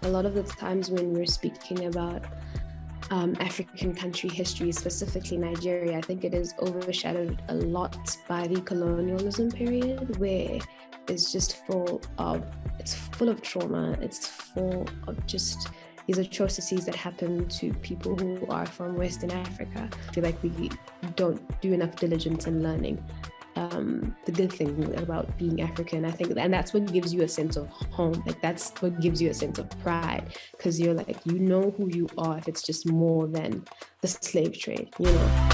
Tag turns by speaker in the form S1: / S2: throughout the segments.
S1: A lot of the times when we're speaking about African country history, specifically Nigeria, I think it is overshadowed a lot by the colonialism period, where it's just full of trauma. It's full of just these atrocities that happen to people who are from Western Africa. I feel like we don't do enough diligence in learning the good thing about being African. I think, and that's what gives you a sense of home. Like that's what gives you a sense of pride, because you're like, you know who you are if it's just more than the slave trade, you know.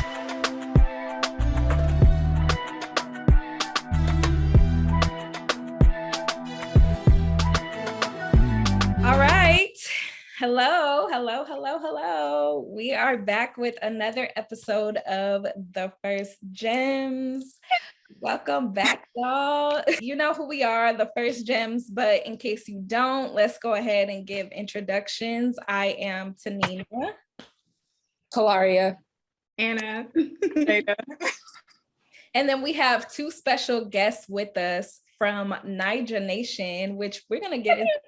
S2: All right. Hello. We are back with another episode of The First Gems. Welcome back, y'all. You know who we are, The First Gems, but in case you don't, let's go ahead and give introductions. I am Tanina.
S3: Kalaria.
S4: Anna.
S2: And then we have two special guests with us from Naija Nation, which we're going to get into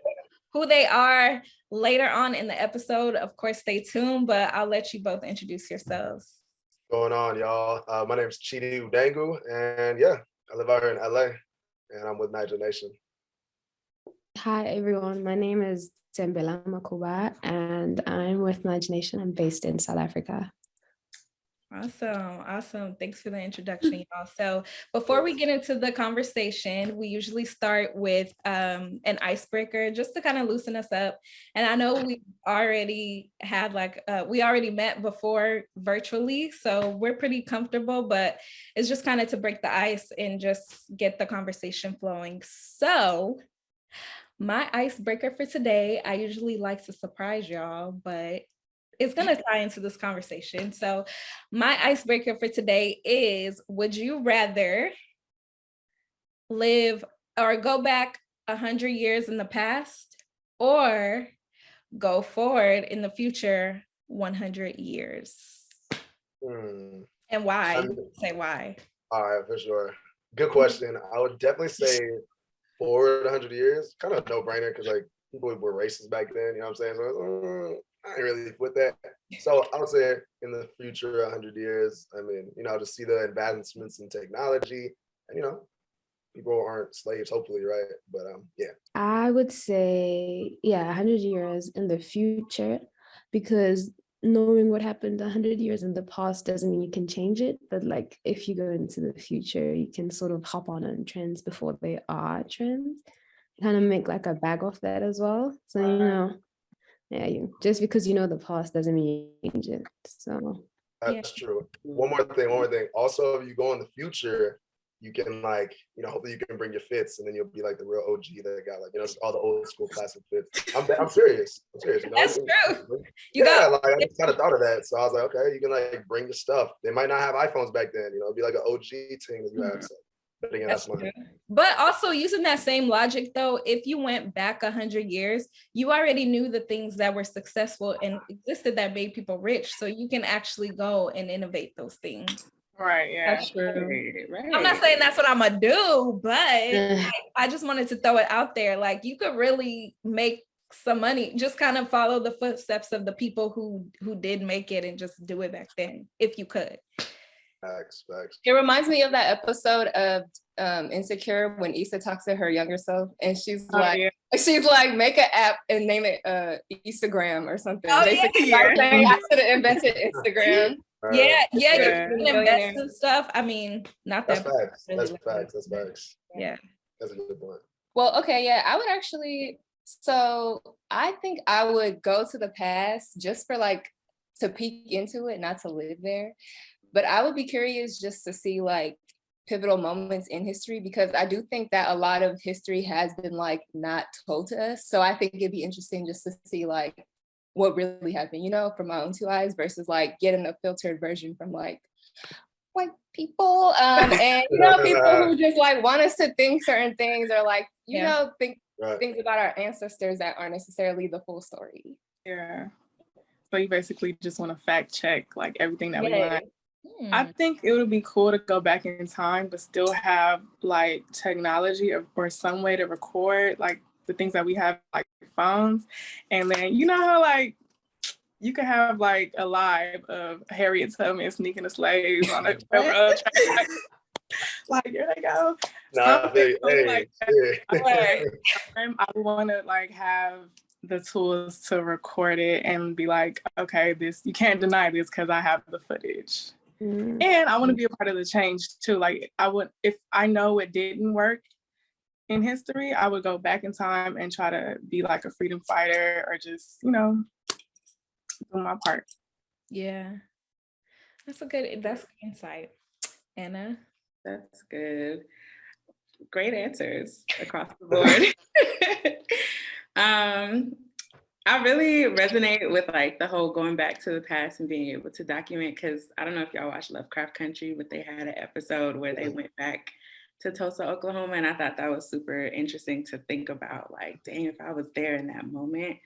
S2: who they are later on in the episode. Of course, stay tuned, but I'll let you both introduce yourselves.
S5: Going on, y'all? My name is Chidi Udangu, and yeah, I live out here in LA, and I'm with Naija Nation.
S1: Hi, everyone. My name is Tembela Makuba, and I'm with Naija Nation. I'm based in South Africa.
S2: Awesome. Thanks for the introduction, y'all. So before we get into the conversation, we usually start with an icebreaker just to kind of loosen us up. And I know we already had we already met before virtually, so we're pretty comfortable, but it's just kind of to break the ice and just get the conversation flowing. So my icebreaker for today, I usually like to surprise y'all, but it's going to tie into this conversation. So my icebreaker for today is, would you rather live or go back 100 years in the past or go forward in the future 100 years? And why? Say why.
S5: All right, for sure. Good question. I would definitely say forward 100 years. Kind of no-brainer because like people were racist back then, you know what I'm saying? So I ain't really with that. So I would say in the future, 100 years, I mean, to see the advancements in technology and, people aren't slaves, hopefully, right? But yeah.
S1: I would say, 100 years in the future, because knowing what happened 100 years in the past doesn't mean you can change it. But like, if you go into the future, you can sort of hop on trends before they are trends. Kind of make like a bag of that as well. So, just because you know the past doesn't mean you change it. So
S5: that's true. One more thing. Also, if you go in the future, you can hopefully you can bring your fits, and then you'll be like the real OG that got all the old school classic fits. I'm serious.
S2: That's true.
S5: I just kind of thought of that, so I was like, okay, you can bring your stuff. They might not have iPhones back then. It'd be like an OG thing that you have. So. But again, that's true.
S2: But also using that same logic though, if you went back 100 years, you already knew the things that were successful and existed that made people rich. So you can actually go and innovate those things.
S4: Right, yeah.
S2: That's true.
S4: Right.
S2: I'm not saying that's what I'm gonna do, but I just wanted to throw it out there. Like you could really make some money, just kind of follow the footsteps of the people who did make it and just do it back then, if you could.
S5: Facts.
S3: It reminds me of that episode of Insecure when Issa talks to her younger self, and she's like, make an app and name it Instagram or something. Basically, I should have invented Instagram.
S2: Yeah, you can invest in stuff. I mean, not that.
S5: That's facts.
S2: Yeah,
S5: that's a good point.
S3: Well, okay, yeah, I would actually. So I think I would go to the past just for to peek into it, not to live there. But I would be curious just to see pivotal moments in history, because I do think that a lot of history has been not told to us. So I think it'd be interesting just to see what really happened, from my own two eyes versus getting a filtered version from white people and people who just want us to think certain things or think things about our ancestors that aren't necessarily the full story.
S4: Yeah. So you basically just want to fact check everything that we learned. I think it would be cool to go back in time, but still have technology or some way to record the things that we have, like phones. And then, you know how like, you could have like a live of Harriet Tubman sneaking the slaves on a railroad track. Like, here they go.
S5: Nah, hey,
S4: I want to like have the tools to record it and be like, okay, this, you can't deny this because I have the footage. And I want to be a part of the change too. Like I would, if I know it didn't work in history, I would go back in time and try to be like a freedom fighter or just, you know, do my part.
S2: Yeah, that's good insight. Anna?
S6: That's good. Great answers across the board. I really resonate with like the whole going back to the past and being able to document, because I don't know if y'all watched Lovecraft Country, but they had an episode where they went back to Tulsa, Oklahoma, and I thought that was super interesting to think about, like, dang, if I was there in that moment.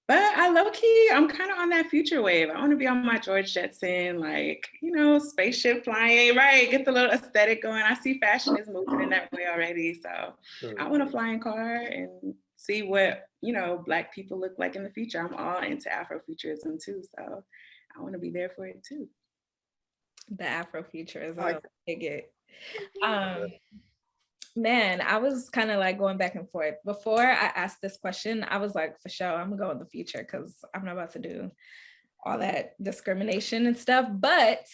S6: But I low-key, I'm kind of on that future wave. I want to be on my George Jetson, like, you know, spaceship flying, right? Get the little aesthetic going. I see fashion is moving in that way already. So I want a flying car and see what, you know, Black people look like in the future. I'm all into Afrofuturism too. So I want to be there for it too.
S2: The Afrofuturism, I dig it. Man, I was kind of like going back and forth. Before I asked this question, I was like, for sure, I'm gonna go in the future because I'm not about to do all that discrimination and stuff. But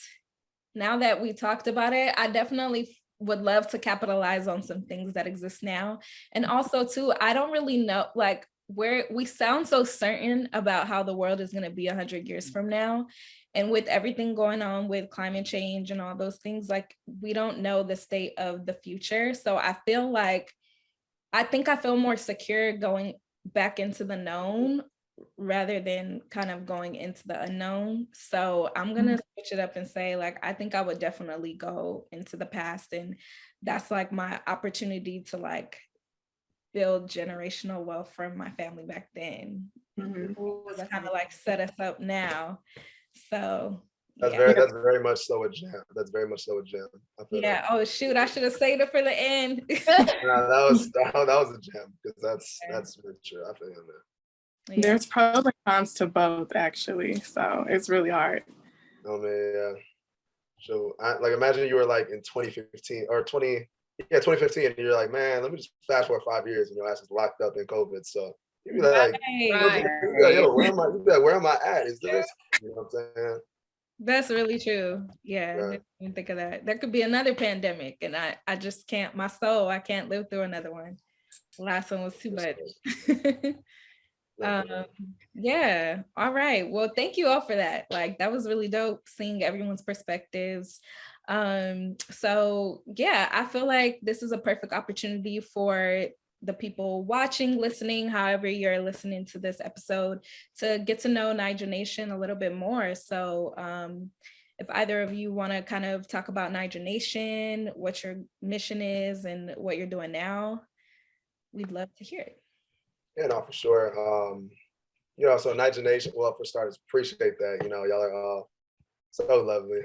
S2: now that we talked about it, I definitely would love to capitalize on some things that exist now. And also too, I don't really know, like, where we sound so certain about how the world is gonna be 100 years from now. And with everything going on with climate change and all those things, like, we don't know the state of the future. So I feel more secure going back into the known rather than kind of going into the unknown. So I'm going to switch it up and say, like, I think I would definitely go into the past. And that's like my opportunity to like build generational wealth from my family back then. Was kind of like set us up now. So
S5: that's very much so a gem. That's very much so a gem.
S2: Yeah. Oh shoot! I should have saved it for the end.
S5: that was a gem because that's really true. I feel that.
S4: Yeah. There's pros and cons to both, actually. So it's really hard.
S5: Oh man, yeah. So like imagine you were like in 2015 or 2015, and you're like, man, let me just fast forward 5 years, and your ass is locked up in COVID. So you'd be like, yo, where am I at? Is this? You know what I'm saying?
S2: That's really true. Yeah, I didn't even think of that. There could be another pandemic, and I just can't. My soul, I can't live through another one. The last one was too much. Yeah. All right. Well, thank you all for that. Like, that was really dope seeing everyone's perspectives. So yeah, I feel like this is a perfect opportunity for the people watching, listening, however you're listening to this episode, to get to know Naija Nation a little bit more. So if either of you want to kind of talk about Naija Nation, what your mission is and what you're doing now, we'd love to hear it.
S5: Yeah, no, for sure. You know, so Naija Nation, well, for starters, appreciate that. You know, y'all are all so lovely.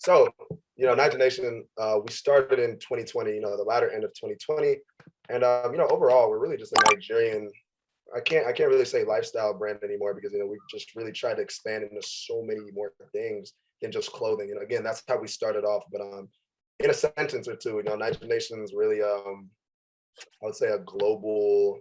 S5: So, you know, Naija Nation, we started in 2020, you know, the latter end of 2020. And, you know, overall, we're really just a Nigerian, I can't really say lifestyle brand anymore because, you know, we just really tried to expand into so many more things than just clothing. And again, that's how we started off. But in a sentence or two, you know, Naija Nation is really, I would say, a global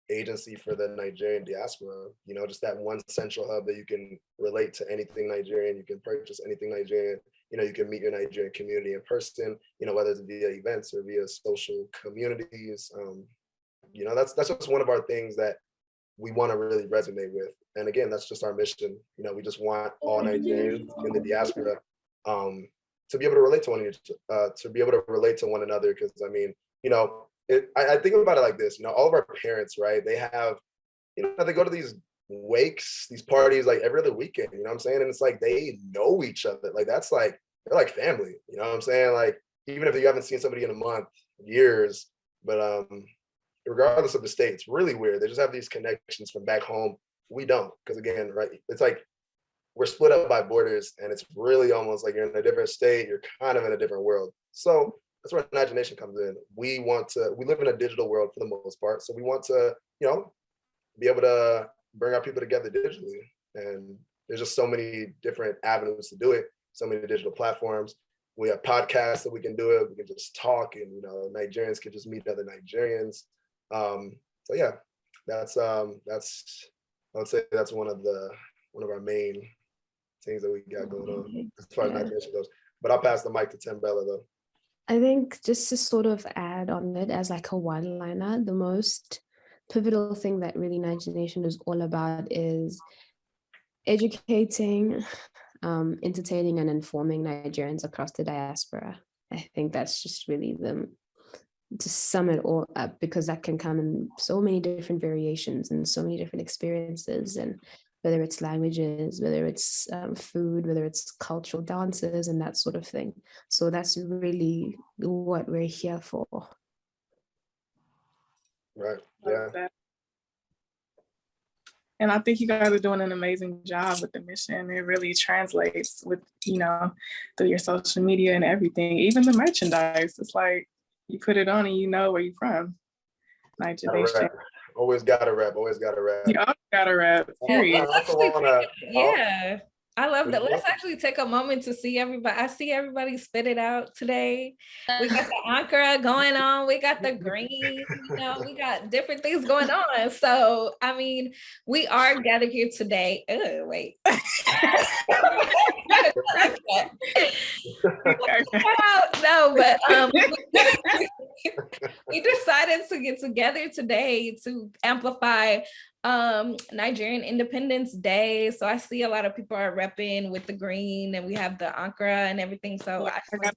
S5: agency for the Nigerian diaspora. You know, just that one central hub that you can relate to anything Nigerian, you can purchase anything Nigerian, you know, you can meet your Nigerian community in person, you know, whether it's via events or via social communities. You know, that's just one of our things that we want to really resonate with. And again, that's just our mission. You know, we just want all Nigerians in the diaspora to be able to relate to one another. Because I mean, you know, I think about it like this, you know, all of our parents, right? They have, you know, they go to these wakes, these parties like every other weekend, you know what I'm saying? And it's like, they know each other. Like, that's like, they're like family, you know what I'm saying? Like, even if you haven't seen somebody in a month, years, but regardless of the state, it's really weird. They just have these connections from back home. We don't, because again, right? It's like, we're split up by borders and it's really almost like you're in a different state, you're kind of in a different world. So that's where Naija Nation comes in. We live in a digital world for the most part. So we want to, be able to bring our people together digitally. And there's just so many different avenues to do it, so many digital platforms. We have podcasts that we can do it. We can just talk, and Nigerians can just meet other Nigerians. So yeah, that's I would say that's one of our main things that we got going on as far as Naija Nation goes. But I'll pass the mic to Timbella though.
S1: I think just to sort of add on it as like a one-liner, the most pivotal thing that really Naija Nation is all about is educating, entertaining, and informing Nigerians across the diaspora. I think that's just really to sum it all up, because that can come in so many different variations and so many different experiences, and whether it's languages, whether it's food, whether it's cultural dances and that sort of thing. So that's really what we're here for.
S5: Right. Yeah.
S4: And I think you guys are doing an amazing job with the mission. It really translates with, through your social media and everything. Even the merchandise, it's like you put it on and you know where you're from. Naija Nation.
S5: Always gotta rap. Always gotta rap.
S4: You always gotta rap. Period.
S2: Yeah. I love that. Let's actually take a moment to see everybody. I see everybody spit it out today. We got the ankara going on. We got the green, we got different things going on. So, I mean, we are gathered here today. Oh, wait. No, but we decided to get together today to amplify Nigerian Independence Day. So I see a lot of people are repping with the green, and we have the ankara and everything. So I got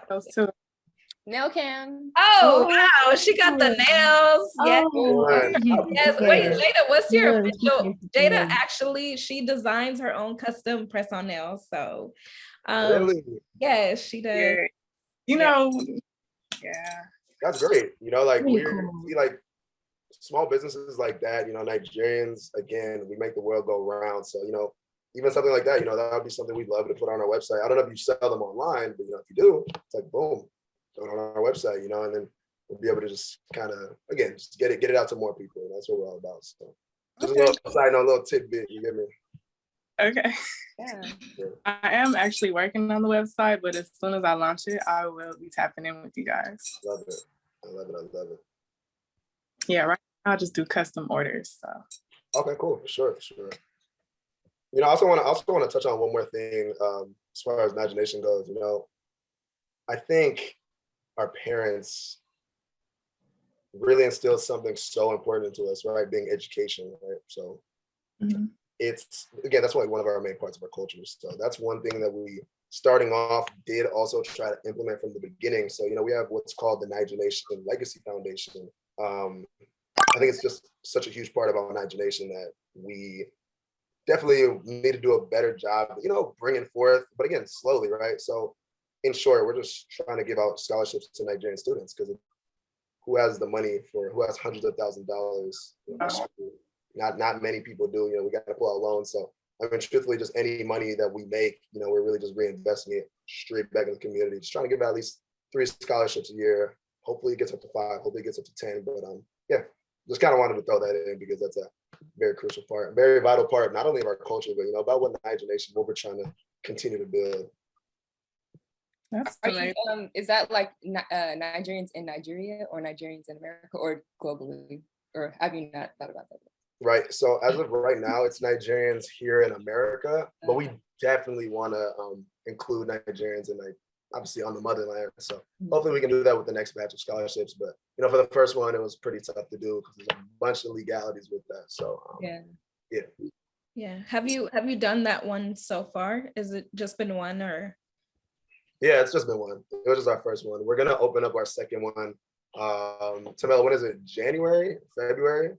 S3: those two. Nail cam.
S2: Oh wow, she got the nails. Yes. Wait, Jada, what's your official? Jada actually, she designs her own custom press-on nails. So
S5: really?
S2: Yeah, she does.
S4: Yeah.
S5: That's great. We see like small businesses like that, Nigerians, again, we make the world go round. So, even something like that, that would be something we'd love to put on our website. I don't know if you sell them online, but if you do, it's like, boom, throw it on our website, and then we'll be able to just kind of, again, just get it out to more people. And that's what we're all about. So just a little side note, a little tidbit, you get me?
S4: Okay. Yeah. I am actually working on the website, but as soon as I launch it, I will be tapping in with you guys.
S5: Love it. I love it.
S4: Yeah, right. I'll just do custom orders. So.
S5: Okay, cool. For sure. I also want to touch on one more thing as far as Naija Nation goes. I think our parents really instilled something so important into us, right? Being education, right? So it's, again, that's like one of our main parts of our culture. So that's one thing that we, starting off, did also try to implement from the beginning. So, we have what's called the Naija Nation Legacy Foundation. I think it's just such a huge part of our Naija Nation that we definitely need to do a better job, bringing forth, but again, slowly, right? So in short, we're just trying to give out scholarships to Nigerian students, because who has the money who has hundreds of thousands of dollars? Not many people do, we got to pull out loans. So I mean, truthfully, just any money that we make, we're really just reinvesting it straight back in the community, just trying to give out at least 3 scholarships a year. Hopefully it gets up to 5, hopefully it gets up to 10, but yeah. Just kind of wanted to throw that in because that's a very crucial part, very vital part, not only of our culture, but about what Naija Nation, what we're trying to continue to build.
S4: That's
S3: is that like Nigerians in Nigeria or Nigerians in America or globally? Or have you not thought about that?
S5: Right. So as of right now, it's Nigerians here in America, but we definitely want to include Nigerians in obviously on the motherland. So hopefully we can do that with the next batch of scholarships. But for the first one, it was pretty tough to do because there's a bunch of legalities with that. So
S2: yeah. Have you done that one so far? Is it just been one or?
S5: Yeah, it's just been one. It was just our first one. We're gonna open up our second one. Tamela, when is it? January, February?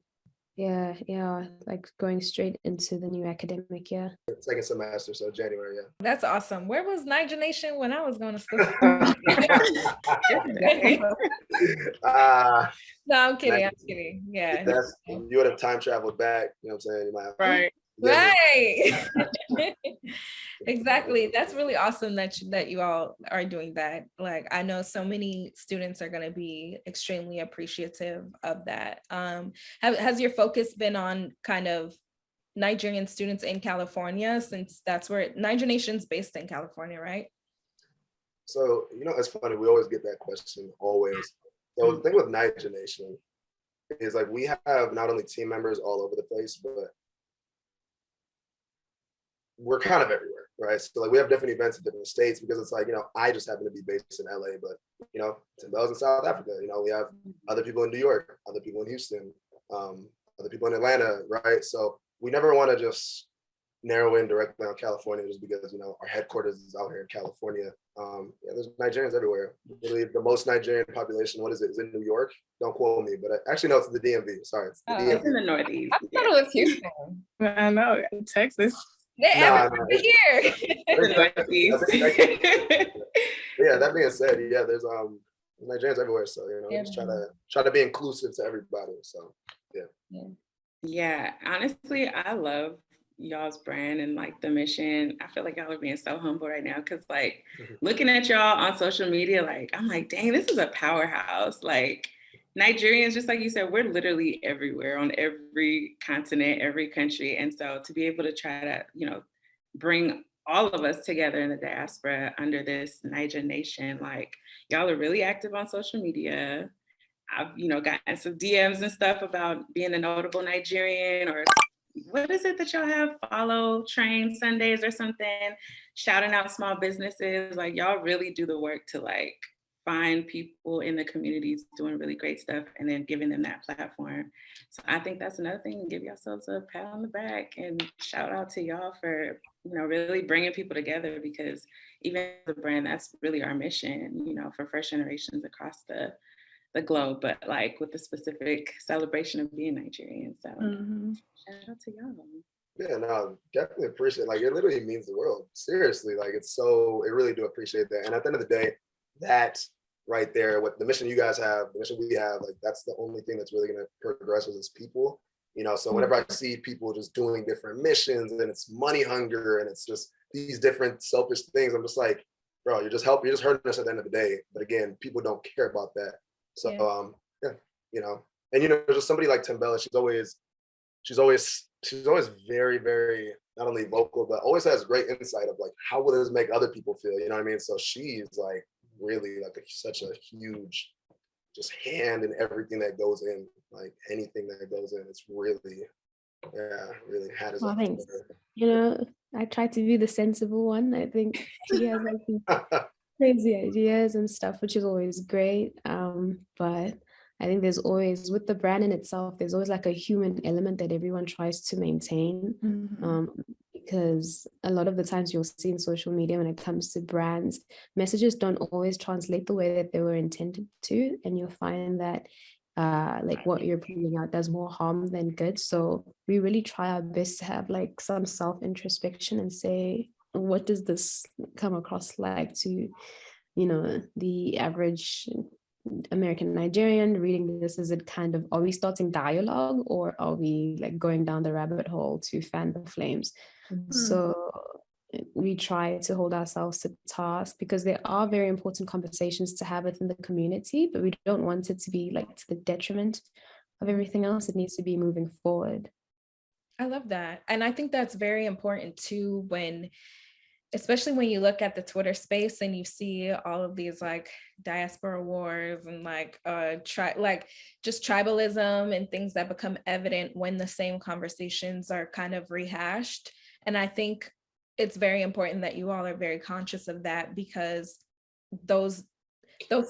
S1: Yeah, like going straight into the new academic year.
S5: Second semester, so January, yeah.
S2: That's awesome. Where was Naija Nation when I was going to school? No, I'm kidding. Yeah.
S5: You would have time traveled back, you know what I'm saying? You might have,
S4: right.
S2: Right. Exactly. That's really awesome that you all are doing that. Like, I know so many students are going to be extremely appreciative of that. Has your focus been on kind of Nigerian students in California, since that's where Naija Nation's based in California, right?
S5: So, it's funny, we always get that question, always. So the thing with Naija Nation is like we have not only team members all over the place, but we're kind of everywhere, right? So like we have different events in different states because it's like, I just happen to be based in LA, but Timbel's in South Africa, we have other people in New York, other people in Houston, other people in Atlanta, right? So we never want to just narrow in directly on California just because, our headquarters is out here in California. There's Nigerians everywhere. Really, the most Nigerian population, what is it? Is it New York? Don't quote me, but actually, no, it's the DMV. Sorry, it's the DMV.
S6: It's in the Northeast.
S3: I thought it was Houston.
S4: I know, Texas.
S2: Everybody here.
S5: Yeah, that being said, there's Nigerians everywhere. So, just try to be inclusive to everybody. So,
S6: Yeah, honestly, I love y'all's brand and like the mission. I feel like y'all are being so humble right now because like looking at y'all on social media, like I'm like, dang, this is a powerhouse. Like Nigerians, just like you said, we're literally everywhere on every continent, every country. And so to be able to try to, bring all of us together in the diaspora under this Naija Nation, like y'all are really active on social media. I've, gotten some DMs and stuff about being a notable Nigerian, or what is it that y'all have? Follow Train Sundays or something, shouting out small businesses. Like y'all really do the work to like find people in the communities doing really great stuff and then giving them that platform. So I think that's another thing, give yourselves a pat on the back and shout out to y'all for, really bringing people together, because even the brand, that's really our mission, for first generations across the globe, but like with the specific celebration of being Nigerian. So shout out to y'all.
S5: Yeah, no, definitely appreciate it. Like it literally means the world. Seriously, like it really do appreciate that. And at the end of the day, that right there, what the mission you guys have, the mission we have, like that's the only thing that's really gonna progress us as people. So whenever I see people just doing different missions and it's money hunger and it's just these different selfish things, I'm just like, bro, you're just hurting us at the end of the day. But again, people don't care about that. So and just somebody like Timbella, she's always very, very not only vocal, but always has great insight of like how will this make other people feel, you know what I mean? So she's like really like such a huge just hand in everything that goes in, like anything that goes in. It's really had his
S1: thanks. I try to be the sensible one. I think she has like crazy ideas and stuff, which is always great. But I think there's always, with the brand in itself, there's always like a human element that everyone tries to maintain. Because a lot of the times you'll see in social media when it comes to brands, messages don't always translate the way that they were intended to. And you'll find that like what you're putting out does more harm than good. So we really try our best to have like some self-introspection and say, what does this come across like to, the average American Nigerian reading this? Is it kind of, are we starting dialogue or are we like going down the rabbit hole to fan the flames? So we try to hold ourselves to task because there are very important conversations to have within the community, but we don't want it to be like to the detriment of everything else. It needs to be moving forward.
S2: I love that. And I think that's very important too, especially when you look at the Twitter space and you see all of these like diaspora wars and like just tribalism and things that become evident when the same conversations are kind of rehashed. And I think it's very important that you all are very conscious of that, because those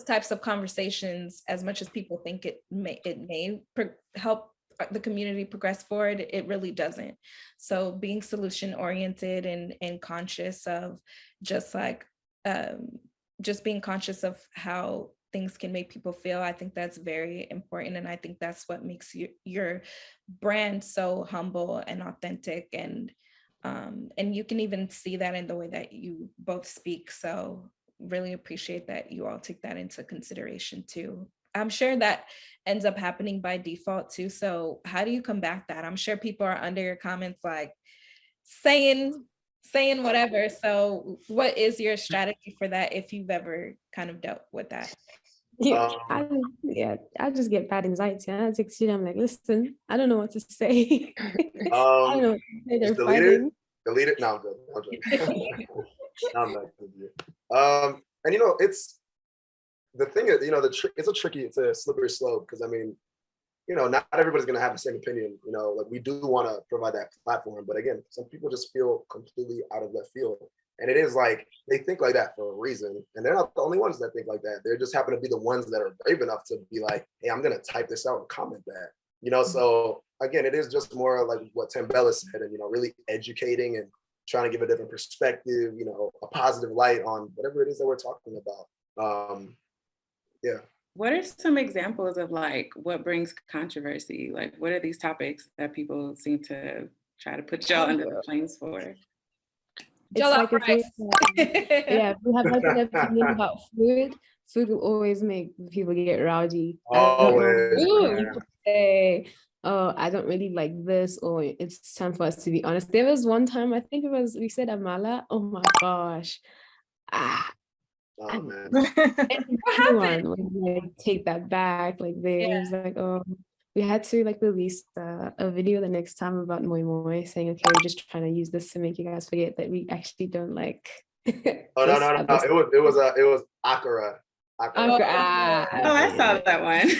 S2: types of conversations, as much as people think it may help the community progress forward, it really doesn't. So being solution oriented and conscious of just being conscious of how things can make people feel, I think that's very important. And I think that's what makes your brand so humble and authentic. And you can even see that in the way that you both speak. So really appreciate that you all take that into consideration too. I'm sure that ends up happening by default too. So how do you combat that? I'm sure people are under your comments like, saying whatever. So what is your strategy for that if you've ever kind of dealt with that?
S1: I just get bad anxiety. I text you, I'm like, listen, I don't know what to say. I don't know what to say. They're fighting.
S5: Delete it. No, I'm good. I'm joking. No, I'm not with you. And it's the thing is, it's a slippery slope because I mean, not everybody's gonna have the same opinion. Like we do want to provide that platform, but again, some people just feel completely out of left field, and it is like they think like that for a reason, and they're not the only ones that think like that. They just happen to be the ones that are brave enough to be like, "Hey, I'm gonna type this out and comment that." So again, it is just more like what Tambella said, and really educating and trying to give a different perspective, a positive light on whatever it is that we're talking about. Yeah.
S6: What are some examples of like what brings controversy? Like what are these topics that people seem to try to put y'all under the flames for?
S1: It's like if we have like an opinion about food will always make people get rowdy. People say, oh, I don't really like this, or it's time for us to be honest. There was one time, I think we said amala. Oh my gosh.
S5: Oh man.
S1: Everyone would like take that back. Like it was like, oh, we had to like release a video the next time about moi moi, saying, okay, we're just trying to use this to make you guys forget that we actually don't like.
S5: Oh no. It was akara.
S6: Oh, I saw that one.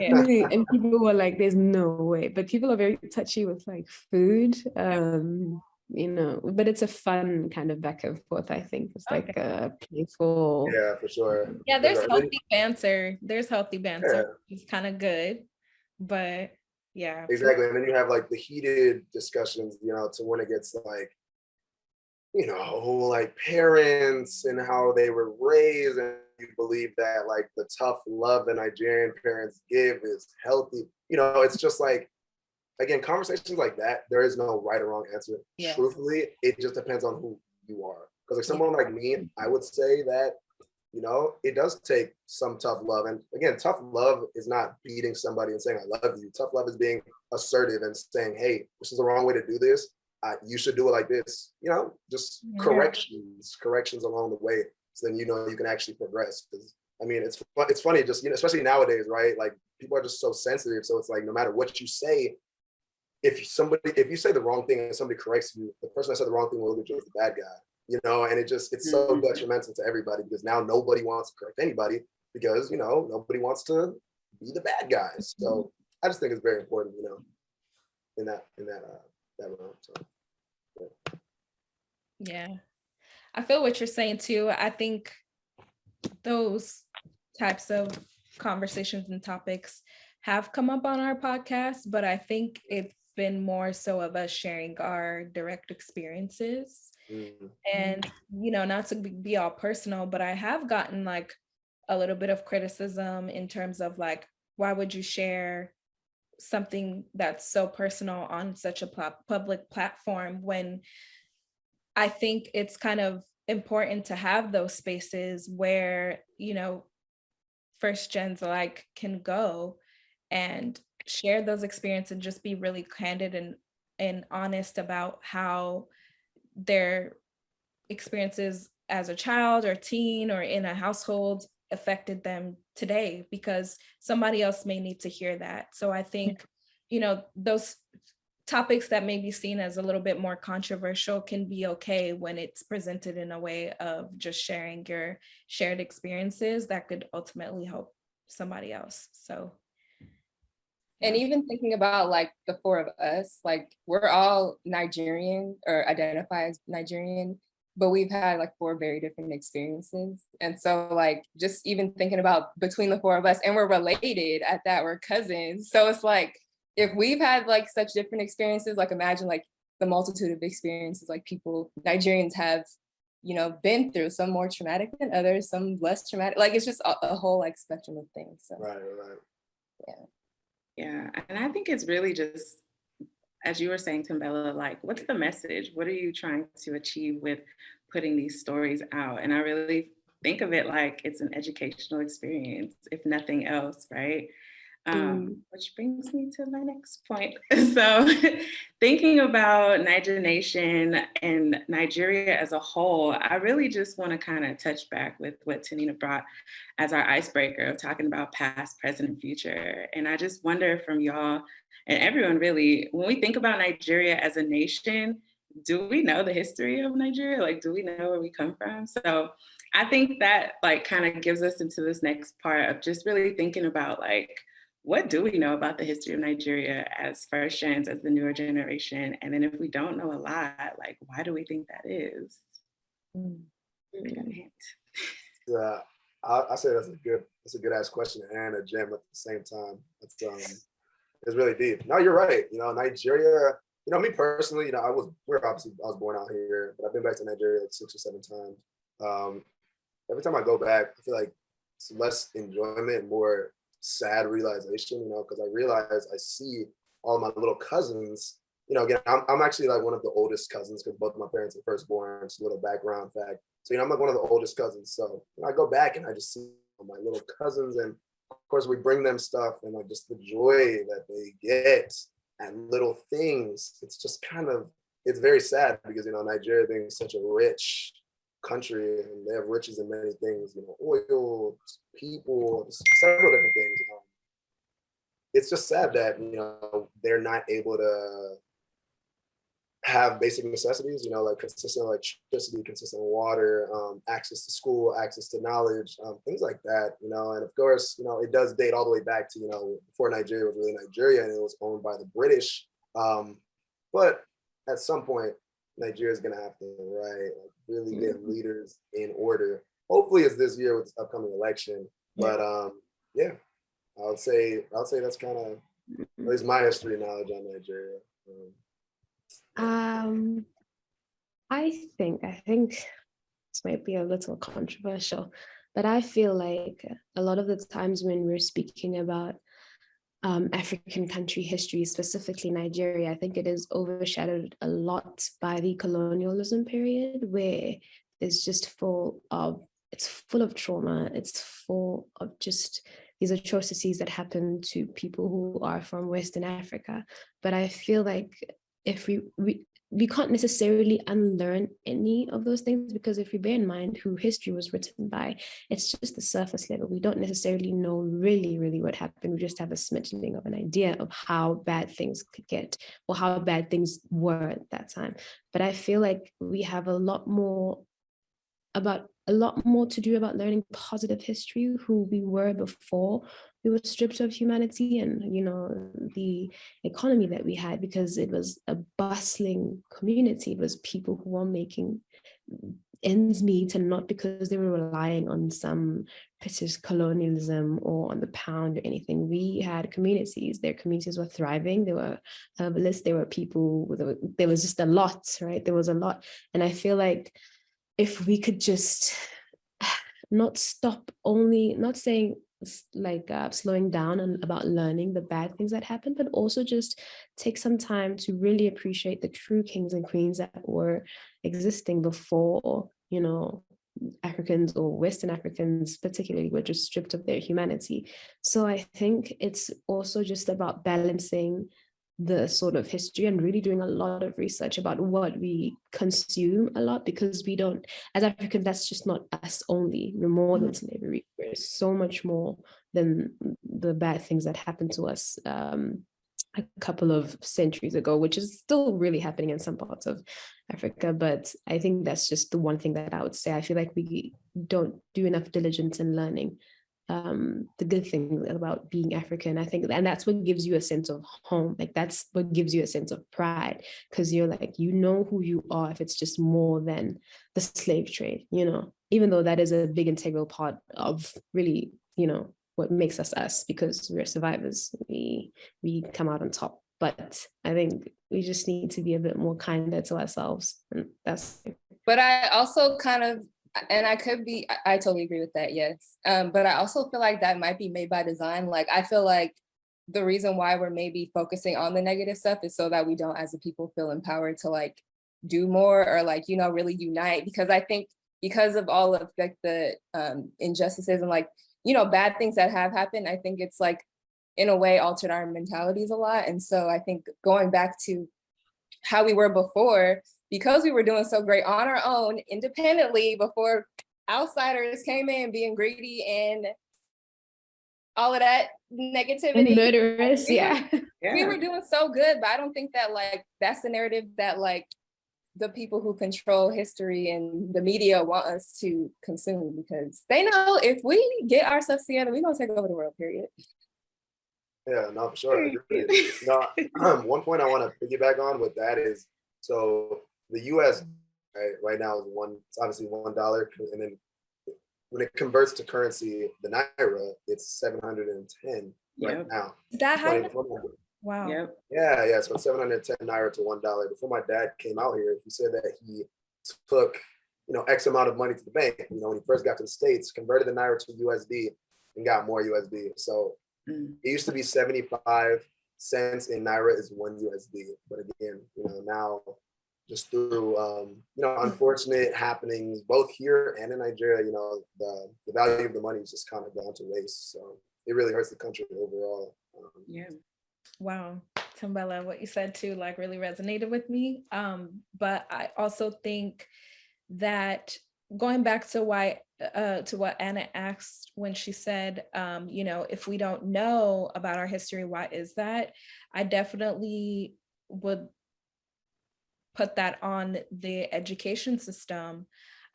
S1: And people were like, there's no way. But people are very touchy with like food. But it's a fun kind of back and forth. I think it's like a playful.
S5: Yeah, for sure.
S2: Yeah, there's healthy banter. It's kind of good, but yeah.
S5: Exactly, and then you have like the heated discussions, to when it gets like, like parents and how they were raised, and you believe that like the tough love that Nigerian parents give is healthy. It's just like, again, conversations like that, there is no right or wrong answer. Yeah. Truthfully, it just depends on who you are. Because like someone like me, I would say that, it does take some tough love. And again, tough love is not beating somebody and saying, I love you. Tough love is being assertive and saying, hey, this is the wrong way to do this. You should do it like this. Just corrections along the way. So then, you can actually progress. Because I mean, it's funny, just, especially nowadays, right? Like people are just so sensitive. So it's like, no matter what you say, if you say the wrong thing and somebody corrects you, the person that said the wrong thing will look at you as the bad guy, and it's so detrimental to everybody because now nobody wants to correct anybody because, nobody wants to be the bad guys. So I just think it's very important, in that realm. So,
S2: yeah. I feel what you're saying too. I think those types of conversations and topics have come up on our podcast, but I think it's been more so of us sharing our direct experiences. And not to be all personal, but I have gotten like a little bit of criticism in terms of like, why would you share something that's so personal on such a public platform, when I think it's kind of important to have those spaces where first gens like can go and share those experiences and just be really candid and honest about how their experiences as a child or teen or in a household affected them today, because somebody else may need to hear that. So I think, those topics that may be seen as a little bit more controversial can be okay when it's presented in a way of just sharing your shared experiences that could ultimately help somebody else. So
S3: and even thinking about like the four of us, like we're all Nigerian or identify as Nigerian, but we've had like four very different experiences. And so like just even thinking about between the four of us, and we're related at that, we're cousins. So it's like, if we've had like such different experiences, like imagine like the multitude of experiences like Nigerians have, been through, some more traumatic than others, some less traumatic. Like it's just a whole like spectrum of things. So.
S5: Right.
S6: Yeah, and I think it's really just, as you were saying, Tambella, like, what's the message? What are you trying to achieve with putting these stories out? And I really think of it like it's an educational experience, if nothing else, right? Which brings me to my next point. So thinking about Naija Nation and Nigeria as a whole, I really just want to kind of touch back with what Tanina brought as our icebreaker of talking about past, present, and future. And I just wonder from y'all and everyone really, when we think about Nigeria as a nation, do we know the history of Nigeria? Like, do we know where we come from? So I think that like kind of gives us into this next part of just really thinking about like, what do we know about the history of Nigeria as first gens, as the newer generation? And then if we don't know a lot, like, why do we think that is?
S5: Yeah, I say that's a good ass question and a gem at the same time. It's really deep. No, you're right. Nigeria. Me personally, I was born out here, but I've been back to Nigeria like 6 or 7 times. Every time I go back, I feel like it's less enjoyment, more sad realization, because I realize I see all of my little cousins. Again, I'm actually like one of the oldest cousins because both of my parents are firstborn. It's a little background fact. So, I'm like one of the oldest cousins. So I go back and I just see my little cousins, and of course we bring them stuff and like just the joy that they get and little things. It's just it's very sad because, Nigeria being such a rich country and they have riches in many things, oil, people, several different things. It's just sad that, they're not able to have basic necessities, like consistent electricity, consistent water, access to school, access to knowledge, things like that, and of course, it does date all the way back to, before Nigeria was really Nigeria and it was owned by the British. But at some point, Nigeria is gonna have to really get leaders in order. Hopefully it's this year with this upcoming election. But yeah, I would say that's kind of at least my history knowledge on Nigeria.
S1: I think this might be a little controversial, but I feel like a lot of the times when we're speaking about African country history, specifically Nigeria, I think it is overshadowed a lot by the colonialism period, where it's just full of trauma. It's full of just these atrocities that happen to people who are from Western Africa. But I feel like if we can't necessarily unlearn any of those things, because if we bear in mind who history was written by, it's just the surface level. We don't necessarily know really, really what happened. We just have a smidgening of an idea of how bad things could get or how bad things were at that time. But I feel like we have a lot more to do about learning positive history, who we were before we were stripped of humanity, and the economy that we had, because it was a bustling community. It was people who were making ends meet, and not because they were relying on some British colonialism or on the pound or anything. We had communities. Their communities were thriving. There were herbalists. There were people. There was just a lot, right? There was a lot, and I feel like if we could just not saying like slowing down and about learning the bad things that happened, but also just take some time to really appreciate the true kings and queens that were existing before, Africans or Western Africans particularly were just stripped of their humanity. So I think it's also just about balancing the sort of history and really doing a lot of research about what we consume a lot, because we don't, as Africans, that's just not us only. We're more than slavery. We're so much more than the bad things that happened to us a couple of centuries ago, which is still really happening in some parts of Africa. But I think that's just the one thing that I would say. I feel like we don't do enough diligence in learning the good thing about being African. I think, and that's what gives you a sense of home. Like that's what gives you a sense of pride, because you're like, who you are, if it's just more than the slave trade, even though that is a big integral part of really, what makes us, because we're survivors. We come out on top. But I think we just need to be a bit more kinder to ourselves, and that's.
S3: But I also and I totally agree with that, yes. But I also feel like that might be made by design. Like, I feel like the reason why we're maybe focusing on the negative stuff is so that we don't, as a people, feel empowered to like do more or like, really unite. Because I think because of all of like the injustices and like, bad things that have happened, I think it's like, in a way altered our mentalities a lot. And so I think going back to how we were before, because we were doing so great on our own independently before outsiders came in being greedy and all of that negativity.
S1: And murderous, yeah.
S3: We were doing so good, but I don't think that like that's the narrative that like the people who control history and the media want us to consume, because they know if we get ourselves together, we're gonna take over the world, period.
S5: Yeah, no, for sure. One point I want to piggyback on with that is, so the US right now is it's obviously $1, and then when it converts to currency, the Naira, it's 710 right now.
S2: Is that high? Wow.
S6: Yep.
S5: Yeah. So 710 Naira to $1. Before my dad came out here, he said that he took, X amount of money to the bank, when he first got to the States, converted the Naira to USD and got more USD. So it used to be 75 cents in Naira is 1 USD. But again, now just through, unfortunate happenings, both here and in Nigeria, the value of the money is just kind of gone to waste. So it really hurts the country overall.
S2: Wow. Tambella, what you said too, like really resonated with me. But I also think that going back to what Anna asked when she said, if we don't know about our history, why is that? I definitely would put that on the education system.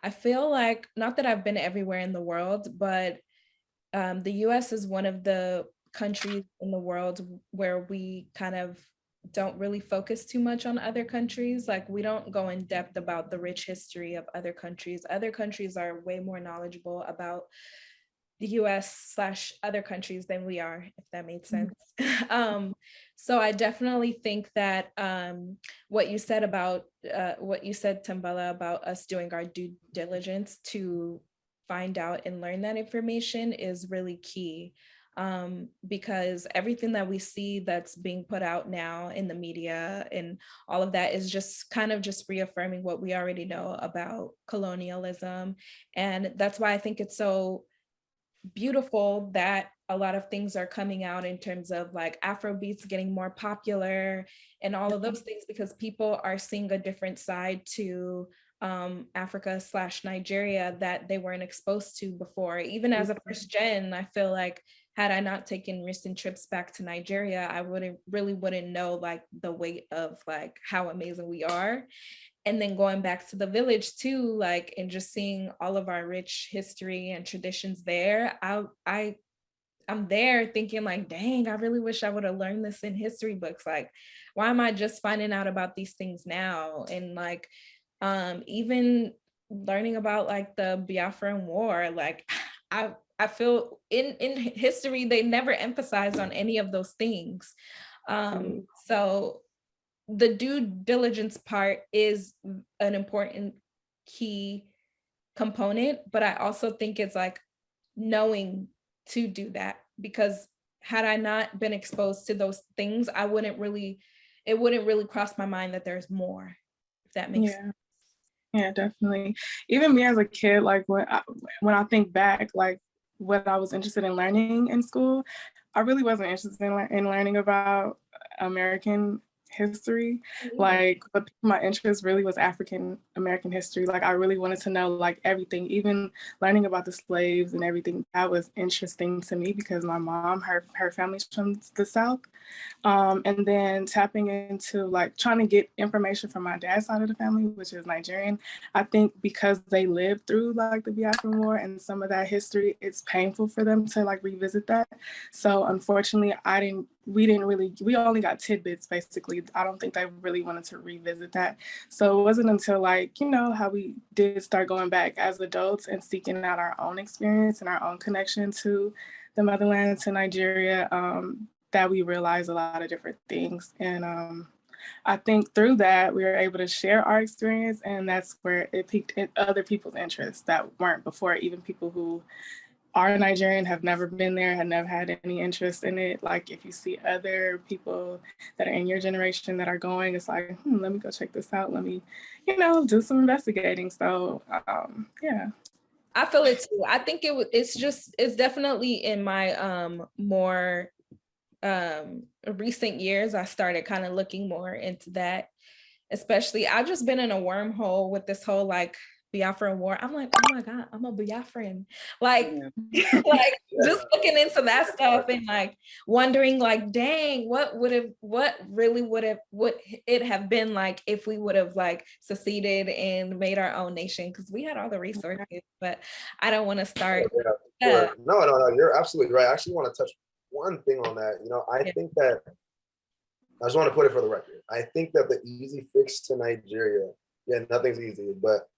S2: I feel like, not that I've been everywhere in the world, but the US is one of the countries in the world where we kind of don't really focus too much on other countries. Like, we don't go in depth about the rich history of other countries. Other countries are way more knowledgeable about the US/other countries than we are, if that made sense. So I definitely think that what you said, Tambella, about us doing our due diligence to find out and learn that information is really key. Because everything that we see that's being put out now in the media and all of that is just kind of just reaffirming what we already know about colonialism. And that's why I think it's so beautiful that a lot of things are coming out in terms of like Afrobeats getting more popular and all of those things, because people are seeing a different side to Africa/Nigeria that they weren't exposed to before. Even as a first gen, I feel like had I not taken recent trips back to Nigeria, I wouldn't know like the weight of like how amazing we are. And then going back to the village too, like, and just seeing all of our rich history and traditions there, I'm there thinking like, dang, I really wish I would have learned this in history books. Like, why am I just finding out about these things now? And like, even learning about like the Biafran War, like I feel in history, they never emphasized on any of those things. So the due diligence part is an important key component, but I also think it's like knowing to do that, because had I not been exposed to those things, it wouldn't really cross my mind that there's more, if that makes sense.
S4: Yeah, definitely. Even me as a kid, like when I think back, like what I was interested in learning in school, I really wasn't interested in learning about American history. Like, but my interest really was African American history. Like, I really wanted to know like everything, even learning about the slaves and everything. That was interesting to me because my mom, her family's from the South. And then tapping into like trying to get information from my dad's side of the family, which is Nigerian. I think because they lived through like the Biafran War and some of that history, it's painful for them to like revisit that. So unfortunately, we only got tidbits basically. I don't think they really wanted to revisit that. So it wasn't until like, how we did start going back as adults and seeking out our own experience and our own connection to the motherland, to Nigeria, that we realized a lot of different things. And I think through that, we were able to share our experience, and that's where it piqued other people's interests that weren't before, even people who are Nigerian, have never been there, have never had any interest in it. Like if you see other people that are in your generation that are going, it's like, let me go check this out. Let me, do some investigating. So yeah.
S2: I feel it too. I think it's definitely in my more recent years, I started kind of looking more into that. Especially, I've just been in a wormhole with this whole like Biafran war. I'm like, oh my God, I'm a Biafran. Like, like just looking into that stuff and like wondering like, dang, what really would it have been like if we would have like seceded and made our own nation? Because we had all the resources, but I don't want to start.
S5: Sure. No, you're absolutely right. I actually want to touch one thing on that. You know, I think that I just want to put it for the record. I think that the easy fix to Nigeria, nothing's easy, but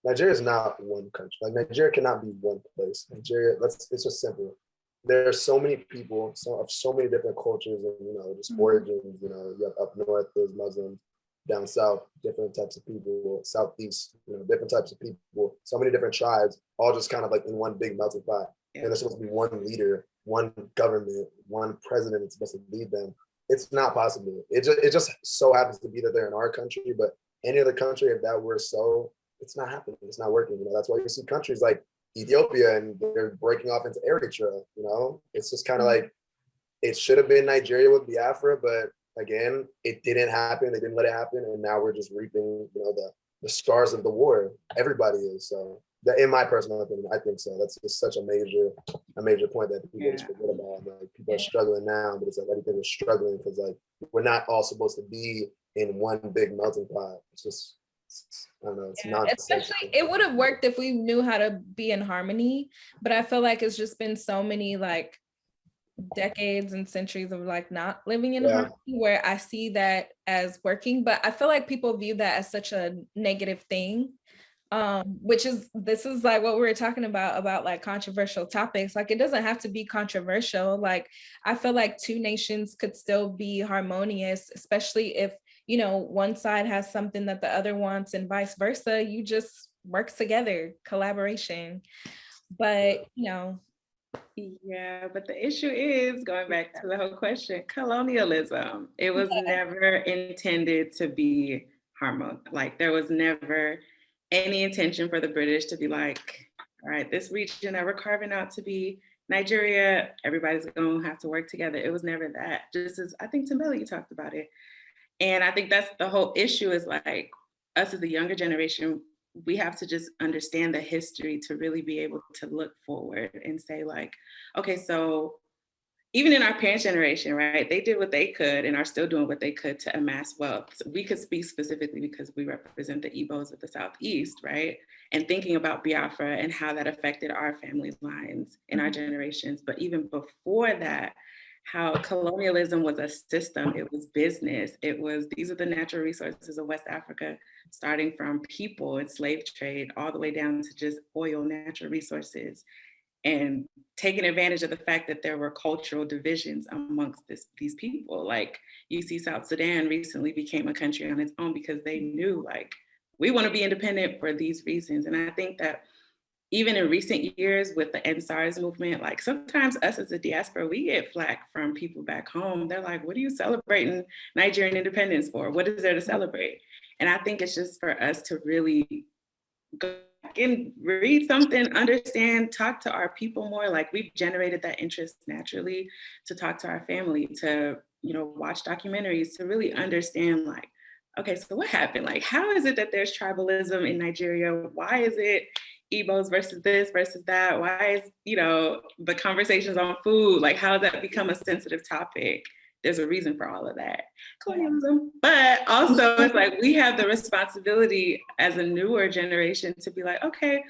S5: Nigeria is not one country. Like Nigeria cannot be one place. Nigeria, it's just simple. There are so many people, of so many different cultures and just origins. You have up north, there's Muslims, down south, different types of people, southeast, different types of people, so many different tribes, all just kind of like in one big melting pot. And there's supposed to be one leader, one government, one president that's supposed to lead them. It's not possible. It just so happens to be that they're in our country, but any other country, if that were so, it's not happening. It's not working. That's why you see countries like Ethiopia and they're breaking off into Eritrea. It's just kind of like it should have been Nigeria with Biafra, but again, it didn't happen. They didn't let it happen, and now we're just reaping, the scars of the war. Everybody is. So, in my personal opinion, I think so. That's just such a major point that people just forget about. Like people are struggling now, but it's like everything is struggling because like we're not all supposed to be in one big melting pot. It's just, I don't know. It's nonsense.
S2: Especially, it would have worked if we knew how to be in harmony. But I feel like it's just been so many like decades and centuries of like not living in harmony where I see that as working. But I feel like people view that as such a negative thing. This is like what we were talking about like controversial topics. Like it doesn't have to be controversial. Like I feel like two nations could still be harmonious, especially if one side has something that the other wants and vice versa. You just work together, collaboration. But
S6: but the issue is going back to the whole question, colonialism. It was never intended to be harmonious. Like there was never any intention for the British to be like, all right, this region that we're carving out to be Nigeria, everybody's going to have to work together. It was never that. Just as I think Tambeli, you talked about it. And I think that's the whole issue is like us as the younger generation, we have to just understand the history to really be able to look forward and say like, okay, so even in our parents' generation, right, they did what they could and are still doing what they could to amass wealth. So we could speak specifically because we represent the Igbos of the Southeast, right? And thinking about Biafra and how that affected our families' lines in our generations. But even before that, how colonialism was a system, it was business, it was, these are the natural resources of West Africa, starting from people and slave trade, all the way down to just oil, natural resources, and taking advantage of the fact that there were cultural divisions amongst these people. Like you see South Sudan recently became a country on its own because they knew like, we want to be independent for these reasons. And I think that even in recent years with the NSARS movement, like sometimes us as a diaspora, we get flack from people back home. They're like, what are you celebrating Nigerian independence for? What is there to celebrate? And I think it's just for us to really go back and read something, understand, talk to our people more. Like we've generated that interest naturally to talk to our family, to, watch documentaries, to really understand like, okay, so what happened? Like, how is it that there's tribalism in Nigeria? Why is it Igbos versus this versus that? Why is, the conversations on food, like how has that become a sensitive topic? There's a reason for all of that. Colonialism. But also it's like we have the responsibility as a newer generation to be like, okay,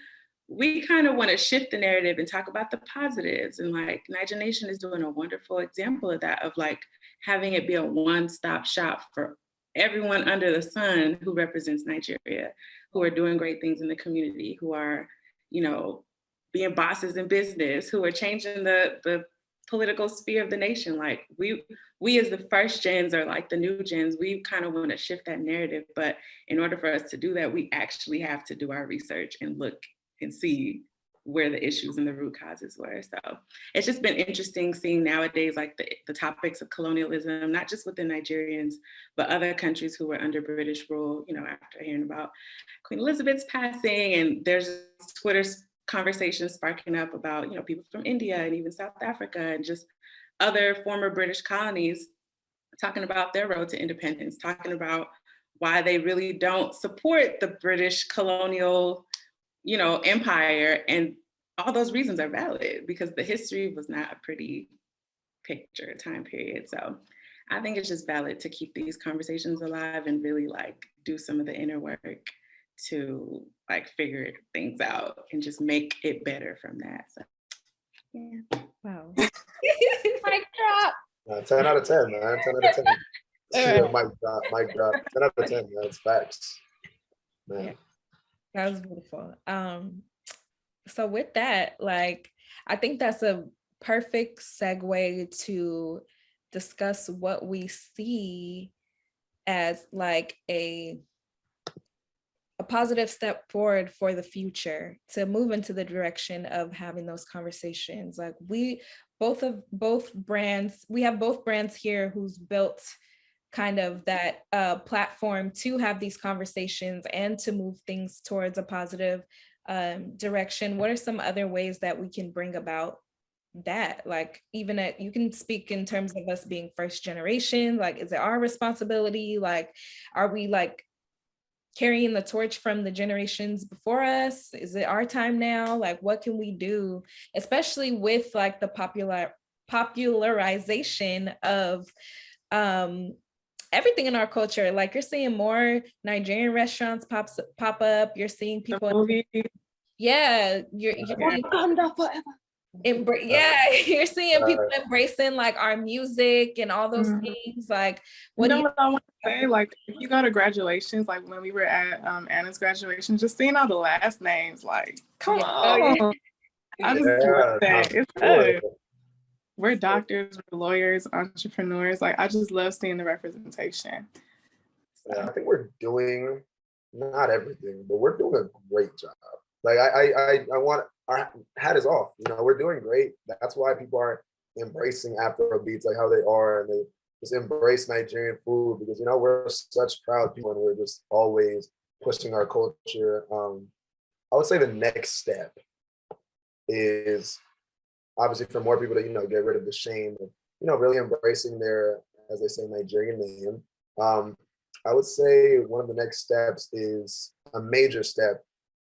S6: we kind of want to shift the narrative and talk about the positives. And like Naija Nation is doing a wonderful example of that, of like having it be a one-stop shop for everyone under the sun who represents Nigeria, who are doing great things in the community, who are, being bosses in business, who are changing the political sphere of the nation. Like we as the first gens or like the new gens, we kind of want to shift that narrative. But in order for us to do that, we actually have to do our research and look and see where the issues and the root causes were. So it's just been interesting seeing nowadays like the topics of colonialism, not just within Nigerians, but other countries who were under British rule, after hearing about Queen Elizabeth's passing, and there's Twitter conversations sparking up about, people from India and even South Africa, and just other former British colonies talking about their road to independence, talking about why they really don't support the British colonial, empire. And all those reasons are valid because the history was not a pretty picture time period. So I think it's just valid to keep these conversations alive and really like do some of the inner work to like figure things out and just make it better from that. So yeah.
S2: Wow.
S3: Mic drop.
S5: 10 out of 10, man. 10 out of 10. Yeah, mic drop. 10 out of 10, man. It's facts. Man.
S2: Yeah. That was beautiful. So with that, like, I think that's a perfect segue to discuss what we see as like a positive step forward for the future to move into the direction of having those conversations. Like we have both brands here who's built kind of that platform to have these conversations and to move things towards a positive direction. What are some other ways that we can bring about that? Like even you can speak in terms of us being first generation, like is it our responsibility? Like are we like carrying the torch from the generations before us? Is it our time now? Like what can we do, especially with like the popularization of everything in our culture? Like you're seeing more Nigerian restaurants pop up. You're seeing people. Yeah, you're
S3: Wakanda forever.
S2: You're seeing people embracing like our music and all those things. Like,
S4: what I want to say? Like, if you go to graduations, like when we were at Anna's graduation, just seeing all the last names, like, come on. I just love that. It's good. We're doctors, we're lawyers, entrepreneurs. Like, I just love seeing the representation.
S5: Yeah, I think we're doing not everything, but we're doing a great job. Like I want our hat is off. We're doing great. That's why people are embracing Afro beats like how they are, and they just embrace Nigerian food because we're such proud people and we're just always pushing our culture. I would say the next step is obviously for more people to get rid of the shame of really embracing their, as they say, Nigerian name. I would say one of the next steps is a major step.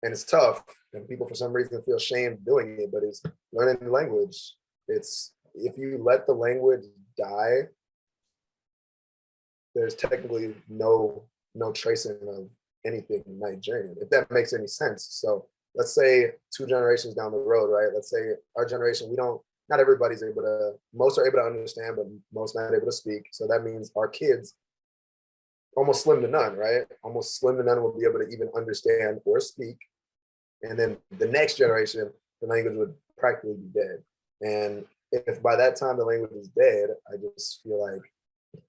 S5: And it's tough, and people for some reason feel shamed doing it, but it's learning the language. It's if you let the language die, there's technically no tracing of anything Nigerian, if that makes any sense. So let's say 2 generations down the road, right? Let's say our generation, not everybody's able to, most are able to understand, but most not able to speak. So that means our kids, almost slim to none, right? Almost slim to none will be able to even understand or speak. And then the next generation, the language would practically be dead. And if by that time the language is dead, I just feel like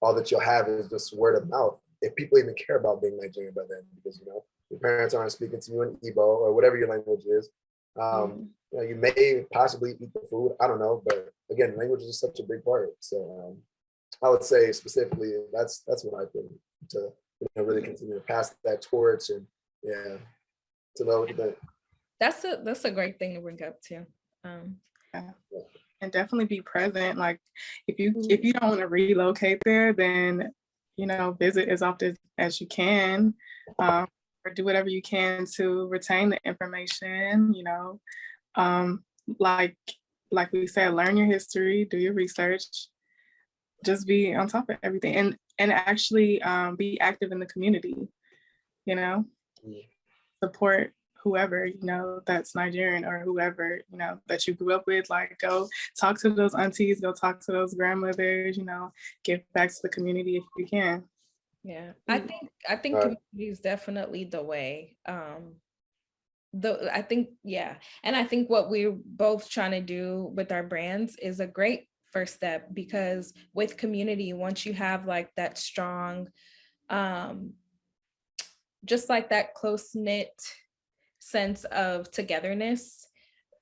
S5: all that you'll have is just word of mouth. If people even care about being Nigerian by then, because your parents aren't speaking to you in Igbo or whatever your language is. You may possibly eat the food. I don't know, but again, language is such a big part. So I would say specifically that's what I think to really continue to pass that torch and to know that.
S2: That's a great thing to bring up too.
S4: And definitely be present. Like if you don't want to relocate there, then visit as often as you can, or do whatever you can to retain the information. Like we said, learn your history, do your research, just be on top of everything, and actually be active in the community. Support whoever that's Nigerian, or whoever that you grew up with. Like go talk to those aunties, go talk to those grandmothers, give back to the community if you can.
S2: Yeah, I think community is definitely the way. And I think what we're both trying to do with our brands is a great first step, because with community, once you have like that strong just like that close-knit sense of togetherness,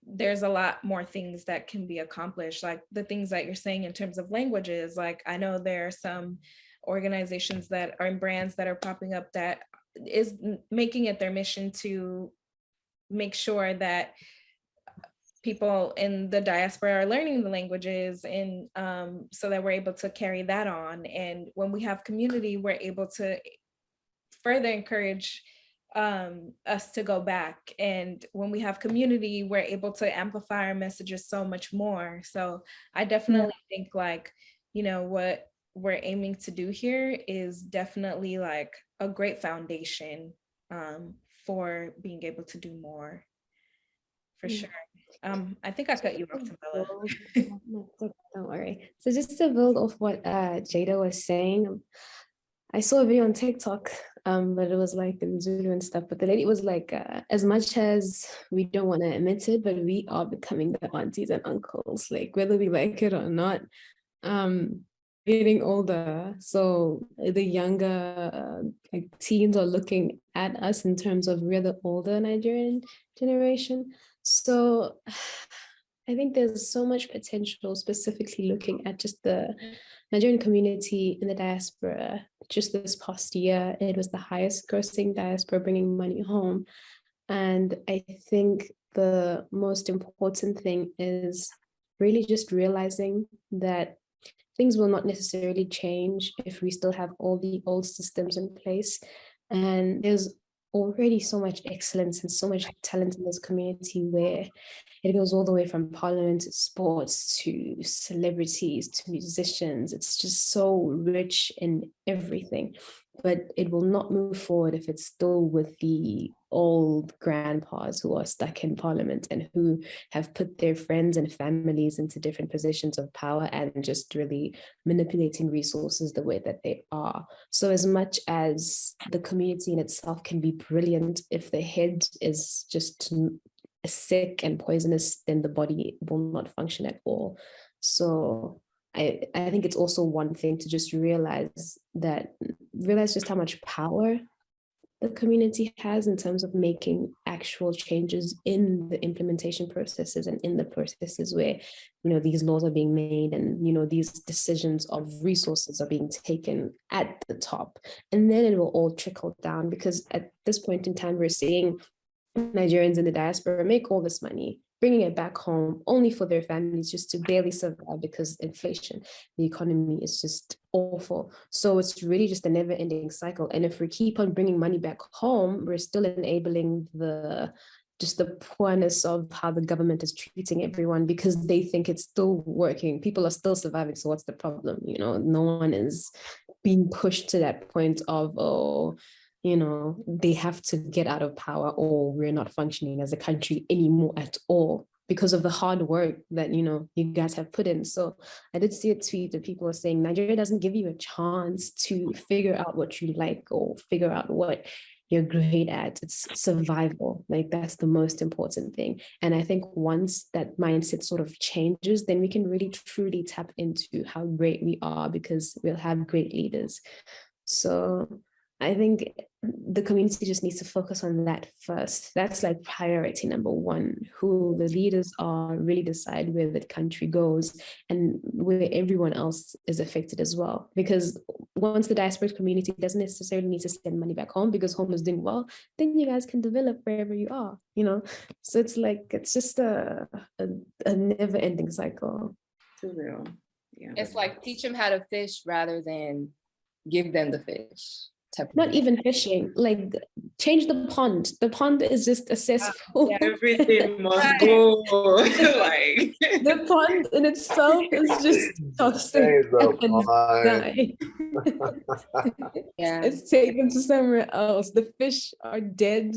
S2: there's a lot more things that can be accomplished. Like the things that you're saying in terms of languages, like I know there are some organizations that are in brands that are popping up that is making it their mission to make sure that people in the diaspora are learning the languages, and so that we're able to carry that on. And when we have community, we're able to further encourage us to go back. And when we have community, we're able to amplify our messages so much more. So I definitely think like, you know, what we're aiming to do here is definitely like a great foundation for being able to do more, for sure. I think I cut you off, Tamela.
S1: Don't worry. So just to build off what Jada was saying, I saw a video on TikTok, but it was like in Zulu and stuff. But the lady was like, as much as we don't want to admit it, but we are becoming the aunties and uncles, like whether we like it or not. Getting older, so the younger like teens are looking at us in terms of we're the older Nigerian generation. So I think there's so much potential, specifically looking at just the Nigerian community in the diaspora. Just this past year, it was the highest grossing diaspora bringing money home. And I think the most important thing is really just realizing that things will not necessarily change if we still have all the old systems in place. And there's already so much excellence and so much talent in this community, where it goes all the way from parliament to sports to celebrities to musicians. It's just so rich in everything, but it will not move forward if it's still with the old grandpas who are stuck in parliament and who have put their friends and families into different positions of power and just really manipulating resources the way that they are. So as much as the community in itself can be brilliant, if the head is just sick and poisonous, then the body will not function at all. So I think it's also one thing to just realize just how much power the community has in terms of making actual changes in the implementation processes and in the processes where, you know, these laws are being made and, you know, these decisions of resources are being taken at the top. And then it will all trickle down, because at this point in time, we're seeing Nigerians in the diaspora make all this money, bringing it back home only for their families just to barely survive because inflation, the economy is just awful. So it's really just a never ending cycle. And if we keep on bringing money back home, we're still enabling the poorness of how the government is treating everyone, because they think it's still working. People are still surviving. So what's the problem? You know, no one is being pushed to that point of, oh, you know, they have to get out of power or we're not functioning as a country anymore at all because of the hard work that, you know, you guys have put in. So I did see a tweet that people are saying Nigeria doesn't give you a chance to figure out what you like or figure out what you're great at. It's survival. Like, that's the most important thing. And I think once that mindset sort of changes, then we can really truly tap into how great we are, because we'll have great leaders. So I think the community just needs to focus on that first. That's like priority number one. Who the leaders are, really decide where the country goes and where everyone else is affected as well. Because once the diaspora community doesn't necessarily need to send money back home because home is doing well, then you guys can develop wherever you are, you know? So it's like, it's just a never ending cycle.
S6: Too real. Yeah.
S3: It's like teach them how to fish rather than give them the fish.
S1: Not even fishing, like change the pond. The pond is just a cesspool.
S6: Yeah, everything must go. Like
S1: the pond in itself is just toxic.
S3: Yeah,
S1: it's taken to somewhere else. The fish are dead.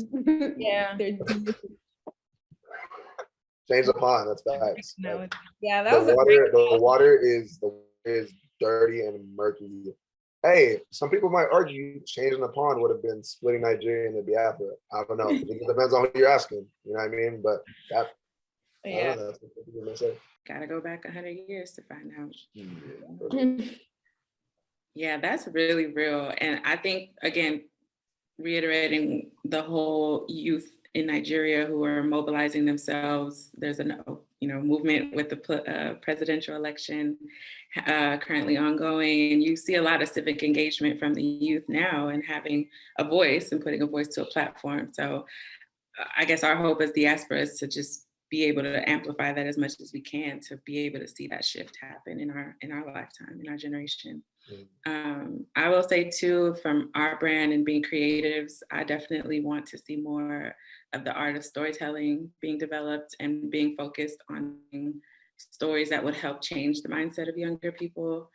S2: Yeah,
S1: they're dead.
S5: Change the pond. That's facts.
S2: Yeah, that was
S5: the water is dirty and murky. Hey, some people might argue changing the pond would have been splitting Nigeria into Biafra. I don't know. It depends on who you're asking. You know what I mean? But that,
S2: yeah.
S5: That's what people are gonna say.
S6: Gotta go back 100 years to find out.
S5: Yeah.
S6: Yeah, that's really real. And I think, again, reiterating the whole youth in Nigeria who are mobilizing themselves. There's a movement with the presidential election currently ongoing, and you see a lot of civic engagement from the youth now and having a voice and putting a voice to a platform. So I guess our hope as diaspora is to just be able to amplify that as much as we can to be able to see that shift happen in our lifetime, in our generation. I will say too, from our brand and being creatives, I definitely want to see more of the art of storytelling being developed and being focused on stories that would help change the mindset of younger people.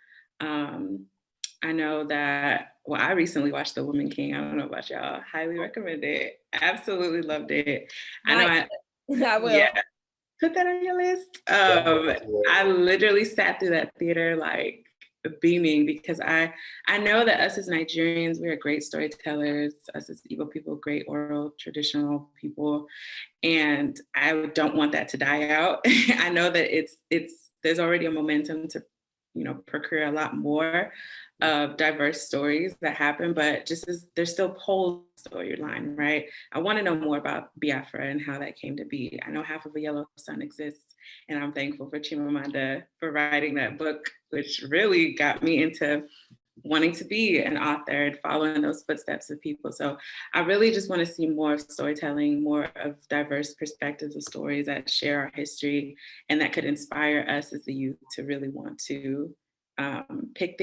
S6: I know that, well, I recently watched The Woman King. I don't know about y'all. Highly recommend it. Absolutely loved it. I will. Yeah, put that on your list. I literally sat through that theater like beaming, because I know that us as Nigerians, we are great storytellers. Us as Igbo people, great oral traditional people, and I don't want that to die out. I know that there's already a momentum to, you know, procure a lot more of diverse stories that happen, but just as there's still whole storyline, right? I want to know more about Biafra and how that came to be. I know Half of a Yellow Sun exists, and I'm thankful for Chimamanda for writing that book, which really got me into wanting to be an author and following those footsteps of people. So I really just want to see more of storytelling, more of diverse perspectives of stories that share our history and that could inspire us as the youth to really want to pick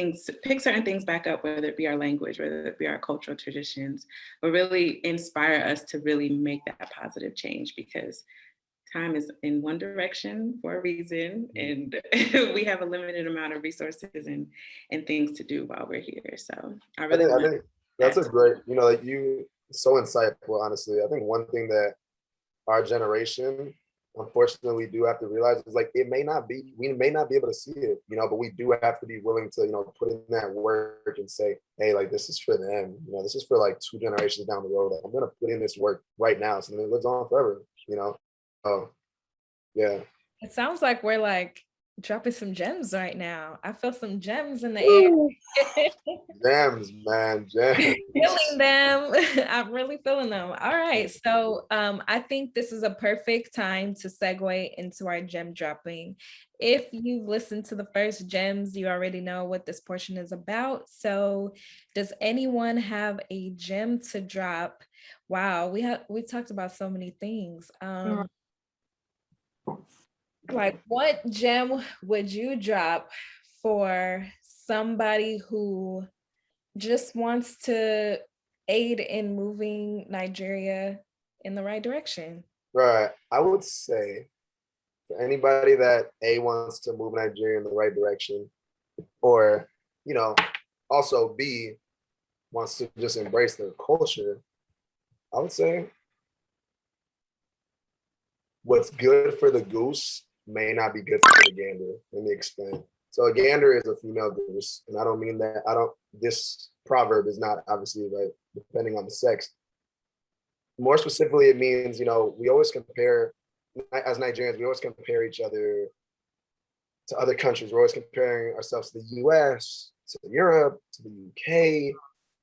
S6: certain things back up, whether it be our language, whether it be our cultural traditions, but really inspire us to really make that positive change, because time is in one direction for a reason, and we have a limited amount of resources and things to do while we're here. So I think
S5: that's a great, you know, like so insightful, honestly. I think one thing that our generation, unfortunately, we do have to realize is like, we may not be able to see it, you know, but we do have to be willing to, you know, put in that work and say, hey, like, this is for them, you know, this is for like 2 generations down the road. Like, I'm going to put in this work right now, so it lives on forever, you know? Oh, yeah.
S2: It sounds like we're like dropping some gems right now. I feel some gems in the air.
S5: Gems, man, gems.
S2: Feeling them. I'm really feeling them. All right. So I think this is a perfect time to segue into our gem dropping. If you've listened to the first gems, you already know what this portion is about. So does anyone have a gem to drop? Wow, we've talked about so many things. Like, what gem would you drop for somebody who just wants to aid in moving Nigeria in the right direction?
S5: Right. I would say for anybody that wants to move Nigeria in the right direction, or, you know, also B, wants to just embrace their culture, I would say what's good for the goose may not be good for the gander. Let me explain. So a gander is a female goose, and I don't mean that, this proverb is not obviously like depending on the sex. More specifically, it means, you know, we always compare, as Nigerians, we always compare each other to other countries. We're always comparing ourselves to the US, to Europe, to the UK.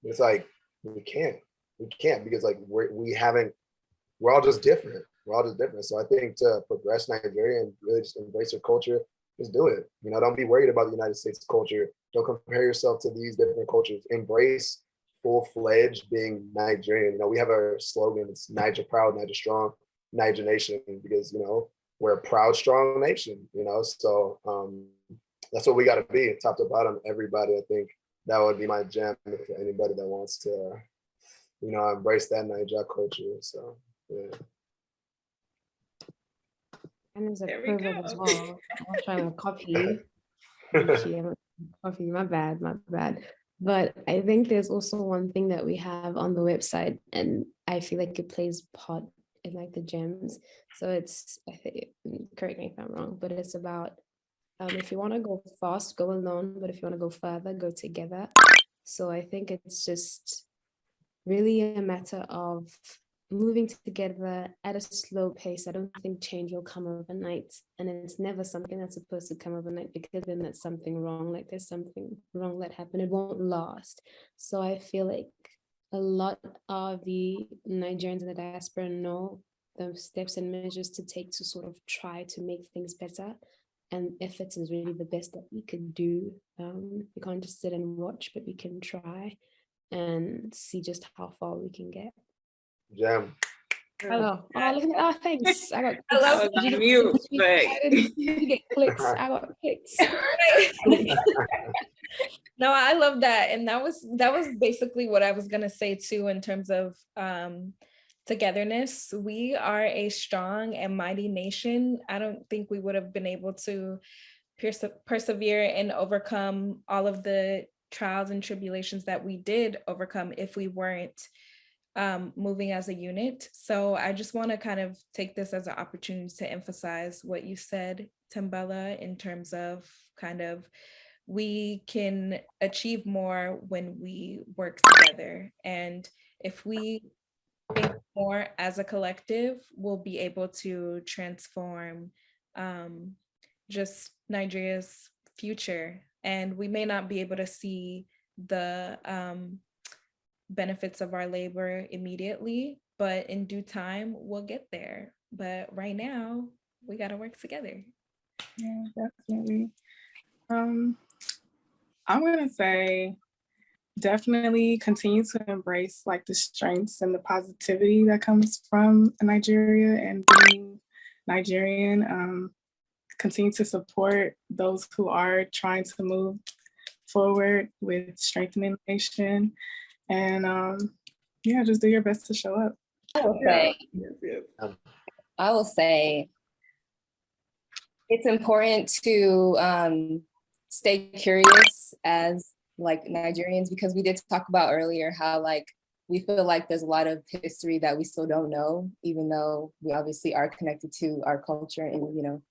S5: It's like, we can't because like we're all just different. We're all just different. So I think to progress Nigeria and really just embrace your culture, just do it. You know, don't be worried about the United States culture. Don't compare yourself to these different cultures. Embrace full-fledged being Nigerian. You know, we have our slogan, it's Naija proud, Naija strong, Naija Nation, because, you know, we're a proud, strong nation, you know? So that's what we got to be, top to bottom, everybody. I think that would be my gem for anybody that wants to, you know, embrace that Naija culture. So, yeah.
S1: And there's a proverb as well. I'm trying to copy. Copy, my bad. But I think there's also one thing that we have on the website, and I feel like it plays part in like the gems. So it's, I think, correct me if I'm wrong, but it's about if you want to go fast, go alone. But if you want to go further, go together. So I think it's just really a matter of moving together at a slow pace. I don't think change will come overnight, and it's never something that's supposed to come overnight, because then there's something wrong. Like, there's something wrong that happened, it won't last. So I feel like a lot of the Nigerians in the diaspora know the steps and measures to take to sort of try to make things better, and efforts is really the best that we could do. We can't just sit and watch, but we can try and see just how far we can get.
S5: Jam.
S1: Oh, look at that. Oh, thanks. I got
S2: I love
S6: I was on mute, but
S1: you get clicks. I got clicks.
S2: No, I love that. And that was basically what I was gonna say too, in terms of togetherness. We are a strong and mighty nation. I don't think we would have been able to persevere and overcome all of the trials and tribulations that we did overcome if we weren't moving as a unit. So I just want to kind of take this as an opportunity to emphasize what you said, Tambella, in terms of kind of we can achieve more when we work together. And if we think more as a collective, we'll be able to transform just Nigeria's future. And we may not be able to see the benefits of our labor immediately, but in due time, we'll get there. But right now, we got to work together.
S4: Yeah, definitely. I'm gonna say definitely continue to embrace like the strengths and the positivity that comes from Nigeria and being Nigerian. Continue to support those who are trying to move forward with strengthening the nation, and yeah, just do your best to show up.
S3: I will say it's important to stay curious as like Nigerians, because we did talk about earlier how like we feel like there's a lot of history that we still don't know, even though we obviously are connected to our culture and, you know,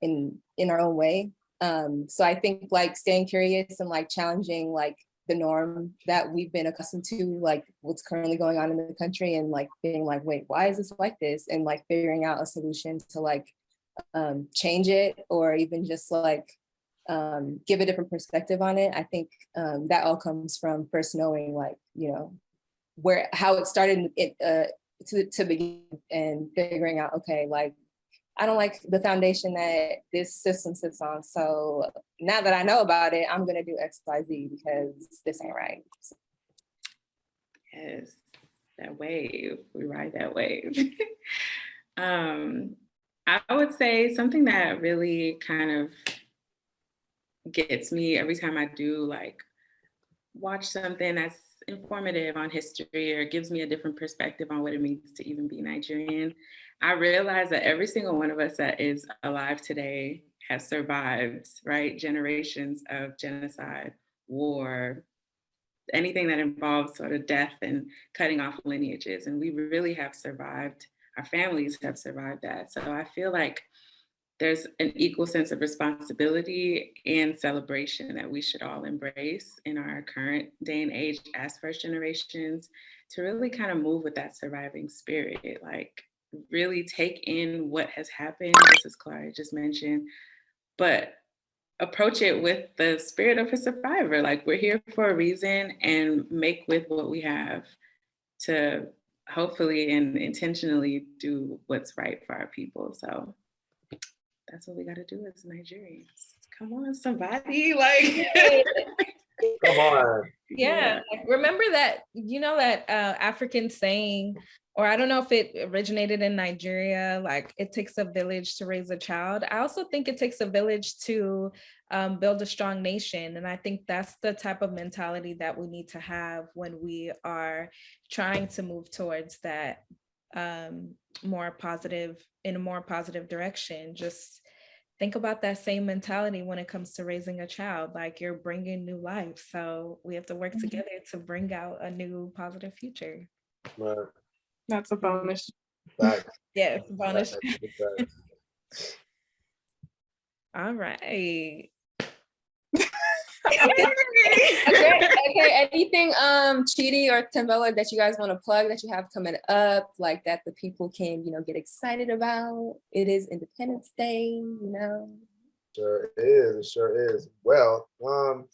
S3: in our own way. So I think like staying curious and like challenging like the norm that we've been accustomed to, like what's currently going on in the country, and like being like, wait, why is this like this? And like figuring out a solution to like change it, or even just like give a different perspective on it. I think that all comes from first knowing like, you know, how it started to begin, and figuring out, okay, like I don't like the foundation that this system sits on. So now that I know about it, I'm gonna do X, Y, Z because this ain't right. So.
S6: Yes, that wave. We ride that wave. I would say something that really kind of gets me every time I do like watch something that's informative on history or gives me a different perspective on what it means to even be Nigerian. I realize that every single one of us that is alive today has survived, right? Generations of genocide, war, anything that involves sort of death and cutting off lineages. And we really have survived. Our families have survived that. So I feel like there's an equal sense of responsibility and celebration that we should all embrace in our current day and age as first generations, to really kind of move with that surviving spirit, like really take in what has happened, just as Clara just mentioned, but approach it with the spirit of a survivor. Like we're here for a reason, and make with what we have to hopefully and intentionally do what's right for our people. So that's what we got to do as Nigerians. Come on, somebody, like.
S5: Come on.
S2: Yeah, like, remember that, you know, that African saying, or I don't know if it originated in Nigeria, like it takes a village to raise a child. I also think it takes a village to build a strong nation. And I think that's the type of mentality that we need to have when we are trying to move towards that more positive direction. Just think about that same mentality when it comes to raising a child, like you're bringing new life. So we have to work together to bring out a new positive future.
S5: Right.
S4: That's a bonus.
S2: Yes, bonus. All right.
S3: Okay, anything Chidi or Tambella that you guys want to plug that you have coming up, like that the people can, you know, get excited about? It is Independence Day, you know.
S5: Sure is. It sure is. Well, you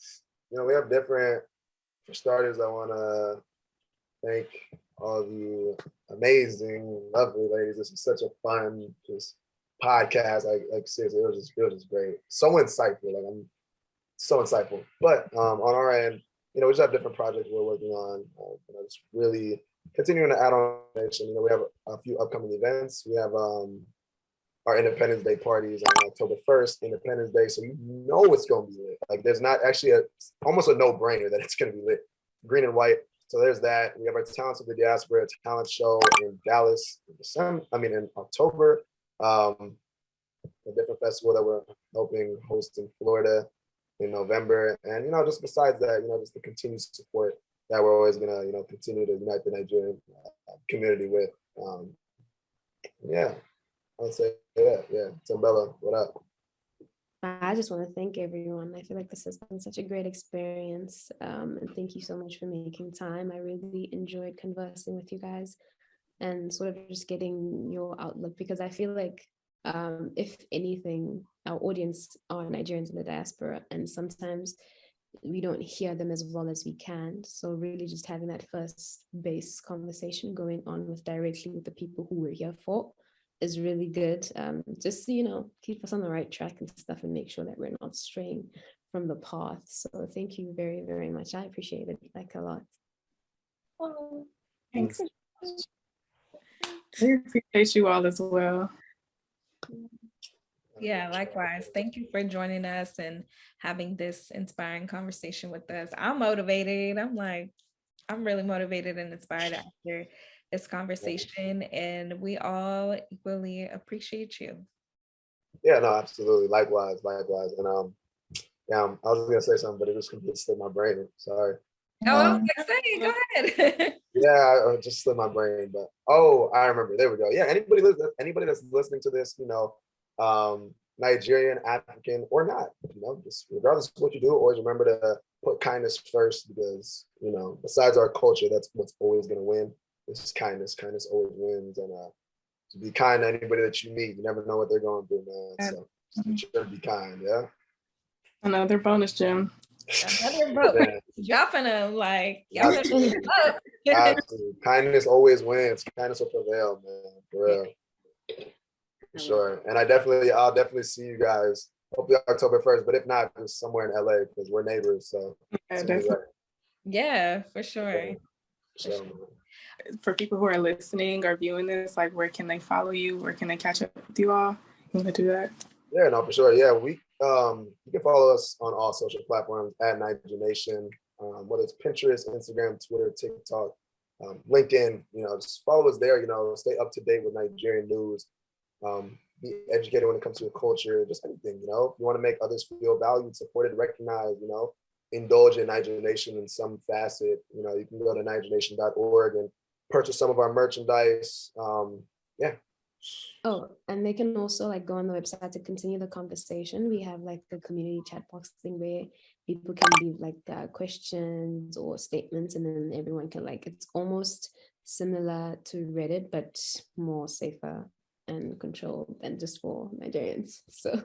S5: know, we have different, for starters, I want to thank all of you amazing, lovely ladies. This was such a fun just podcast. Like seriously, it was just great. So insightful. Like I'm so insightful. But on our end, you know, we just have different projects we're working on. You know, just really continuing to add on, you know, we have a few upcoming events. We have our Independence Day parties on October 1st, Independence Day. So you know it's going to be lit. Like there's not actually almost a no-brainer that it's going to be lit, green and white. So there's that. We have our Talents of the Diaspora talent show in Dallas in October. A different festival that we're helping host in Florida in November. And, you know, just besides that, you know, just the continued support that we're always going to, you know, continue to unite the Nigerian community with. Yeah, I would say that. Yeah, Timbella, what up?
S1: I just want to thank everyone. I feel like this has been such a great experience. And thank you so much for making time. I really enjoyed conversing with you guys and sort of just getting your outlook, because I feel like if anything, our audience are Nigerians in the diaspora, and sometimes we don't hear them as well as we can. So really just having that first base conversation going on directly with the people who we're here for is really good. Just so, you know, keep us on the right track and stuff, and make sure that we're not straying from the path. So thank you very, very much. I appreciate it like a lot.
S4: Oh, thanks. We appreciate you all as well.
S2: Yeah, likewise. Thank you for joining us and having this inspiring conversation with us. I'm motivated. I'm really motivated and inspired after this conversation, and we all equally appreciate you.
S5: Yeah, no, absolutely. Likewise. And yeah, I was gonna say something, but it just completely slipped my brain. Sorry.
S2: Oh, I was gonna say, go ahead.
S5: Yeah, it just slipped my brain, but I remember. There we go. Yeah, anybody that's listening to this, you know, Nigerian, African, or not, you know, just regardless of what you do, always remember to put kindness first, because, you know, besides our culture, that's what's always gonna win. It's kindness. Kindness always wins, and to be kind to anybody that you meet. You never know what they're going through, man. So just be sure to be kind. Yeah.
S4: Another bonus, Jim.
S2: Another book. Dropping them like y'all better up.
S5: Absolutely. Kindness always wins. Kindness will prevail, man. For real. For sure. And I'll definitely see you guys. Hopefully October 1st, but if not, just somewhere in LA, because we're neighbors. So
S2: yeah, for sure.
S4: For people who are listening or viewing this, like, where can they follow you? Where can they catch up with you all? You want to do that?
S5: Yeah, no, for sure. Yeah, you can follow us on all social platforms at Naija Nation, whether it's Pinterest, Instagram, Twitter, TikTok, LinkedIn. You know, just follow us there. You know, stay up to date with Nigerian news. Be educated when it comes to your culture, just anything. You know, if you want to make others feel valued, supported, recognized, you know, indulge in Naija Nation in some facet. You know, you can go to NigerNation.org and purchase some of our merchandise. Yeah.
S1: Oh, and they can also like go on the website to continue the conversation. We have like the community chat box thing where people can leave like questions or statements, and then everyone can it's almost similar to Reddit, but more safer and controlled than just for Nigerians. So